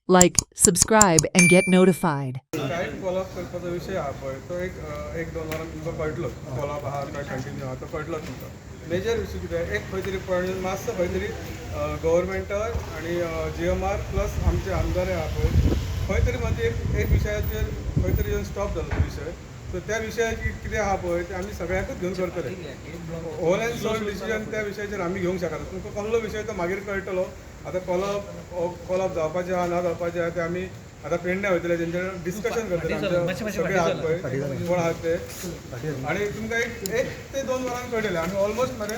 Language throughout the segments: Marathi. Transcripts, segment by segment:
Like, subscribe, and get notified. Direct follow up करपाचो विशय आहा पळय तो एक दोन वरां तुमकां कळटलो फॉलोअप आहा काय कंटिन्यू आहा तो कळटलो तुमकां. मेजर इशू कितें एक खंय तरी पळय मातसो खंय तरी गव्हर्मेंटय आनी GMR प्लस आमचे आमदार आहा पळय खंय तरी मात एक विशयाचेर खंय तरी येवन स्टॉप जालो तो विशय. सो त्या विशयाची कितें आहा पळय ते आमी सगळ्यांकूच घेवन करतले. होल एंड सोल डिसिजन त्या विशयाचेर आमी घेवंक शकना. तुमकां कसलो विशय तो मागीर कळटलो. आतां कॉलअप जावपाचें आहा ना जावपाचें आहा तें आमी आतां पेडण्या वयतले तेंचे डिस्कशन करतले आमचे सगळे आहात पळय कोण आहात ते आनी तुमकां एक ते 2 वरांनी कळटलें. आमी ऑलमोस्ट मरे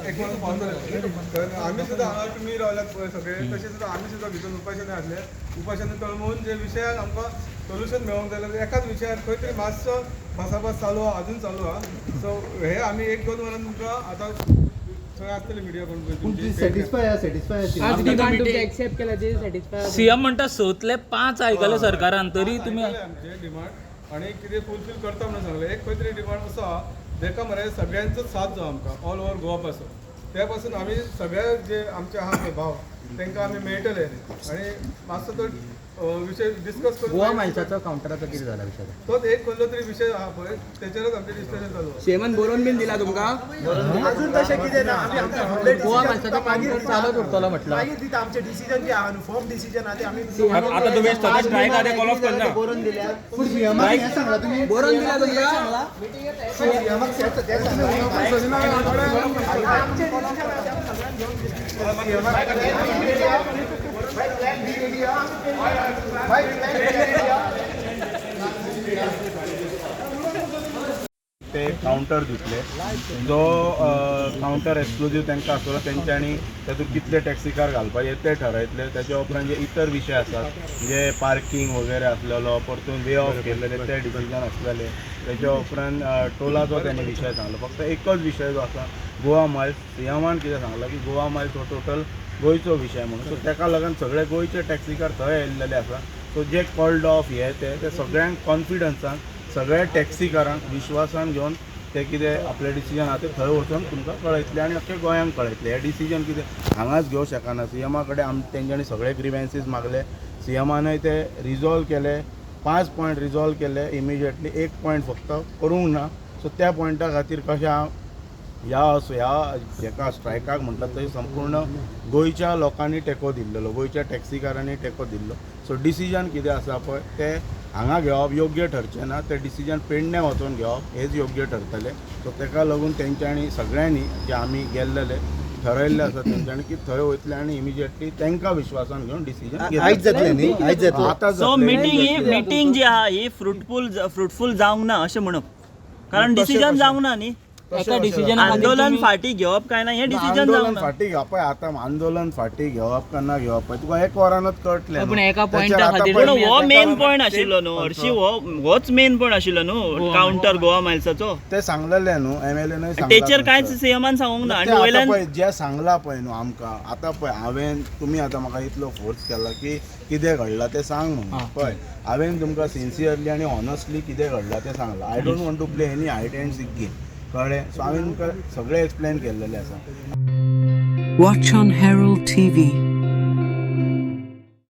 एक वरान पावतले. आमी सुद्दां हांगा तुमी रावल्यात पळय सगळे तशें सुद्दां आमी सुद्दां भितर उपाशने आसले. उपाशने तळमळून जे विशयाक आमकां सोल्युशन मेळोंक जाय जाल्यार एकाच विशयार खंय तरी मातसो भासाभास चालू आहा अजून चालू आहा. सो हे आमी 1-2 वरान तुमकां आतां सगळे असतले मिडिया कोण सॅटिस्फाय सीएम म्हणटा सोतले 5 आयकले सरकारान तरी तुमी आमचे डिमांड आणि कितें फुलफील करता म्हणून सांगले. एक खंय तरी डिमांड असो आहा जेका मरे सगळ्यांचोच साथ जाय आमकां ऑल ओव्हर गोवा पासून. त्या पासून आमी सगळे जे आमचे आहा पळय भाव तांकां आमी मेळटले आनी मातसो तो विशय डिस्कस करून गोवा मायल्साचो कावंटराचो कितें जाला विशय तोच एक खंयचो तरी विशय आहा पळय तेचेरच आमचें डिस्कशन चालू आहा. शेमन बरोवन बीन दिला तुमकां अजून तशें कितें ना आमी आमचे गोवा मायल्साचो कावंटर चालूच उरतलो म्हटलं. मागीर दिता आमचे डिसिजन जे आहा न्हू फॉर्म डिसिजन आहा ते आमी आता तुम्ही स्ट्रायक आहा कॉल ऑफ करना बरोवन दिल्या. बरोवन दिला तुमकां ते काउंटर दितले जो काउंटर एक्सक्लुजीव तांकां आसतलो तेंच्यांनी तातूंत कितले टॅक्सी कार घालपाचे ते ठरयतले. त्याच्या उपरांत जे इतर विशय आसात जे पार्किंग वगैरे आसलेलो परतून वे ऑफ केल्लेले ते डिसिजन आसलेले. त्याच्या उपरांत टोलाचो त्यांनी विशय सांगलो. फक्त एकच विशय जो आसा गोवा मायल्स सीएमान कितें सांगला की गोवा मायल्स हो टोटल गोंयचो विशय म्हणून. सो ताका लागून सगळे गोंयचे टॅक्सी कार थंय येयल्लेले आसा. सो जे कॉल्ड ऑफ हे ते सगळ्यांक कॉन्फिडन्सान सगळ्या टॅक्सी कारांक विश्वासान घेवन ते कितें आपले डिसिजन आहा ते थंय वचून तुमकां कळयतले आनी अख्ख्या गोंयांक कळयतले. हे डिसिजन कितें हांगाच घेवं शकना. सीएमा कडेन तेंच्यांनी सगळे ग्रिव्हन्सीस मागले. सीएमानय ते रिजॉल्व केले. 5 पॉयंट रिजॉल्व केले इमिजिएटली. 1 पॉयंट फक्त करूंक ना. सो त्या पॉयंटा खातीर कशें ह्या हेका स्ट्रायकाक म्हणटात थंय संपूर्ण गोंयच्या लोकांनी तेंको दिल्लो गोंयच्या टॅक्सीकारांनी तेंको दिल्लो. सो डिसिजन कितें आसा पळय ते हांगा घेवप योग्य ठरचें ना. ते डिसिजन पेडण्या वचून घेवप हेच योग्य ठरतलें. सो ताका लागून तेंच्यांनी सगळ्यांनी जे आमी गेल्लेले ठरयल्ले आसा तेंच्यांनी की थंय वयतले आनी इमिजिएटली तांकां विश्वासान घेवन डिसिजन आयज जातलें न्ही आयज जातलें. आतां सो मिटींग जी आहा ही फ्रुटफूल जावंक ना अशें म्हणप. कारण डिसिजन जावंक ना न्ही. एका डिसिजन आंदोलन फाटी घेवप काय ना हे डिसिजन जावंक ना. फाटी घेवप आतां आंदोलन फाटी घेवप काय ना घेवप तुका 1 वरानच कळटलें. पण एका पॉइंटा खातीर हो मेन पॉयंट आशिल्लो न्हू हरशी होच मेन पॉयंट आशिल्लो न्हू काउंटर गोवा मायल्साचो. ते सांगलेले न्हू MLA न तेचेर कांयच सीएमान सांगूंक ना. आनी वयल्यान जे सांगला पळय न्हू आमकां आतां पळय हांवें तुमी आतां म्हाका इतलो फोर्स केला की कितें घडलां तें सांग म्हणून. पळय हांवें तुमकां सिन्सियरली आनी ऑनस्टली कितें घडलां तें सांगलां. I don't want to play any hide and seek game कळ्ळें. सो हांवें तुमकां सगळें एक्सप्लेन केल्लेलें आसा. Watch on Herald TV.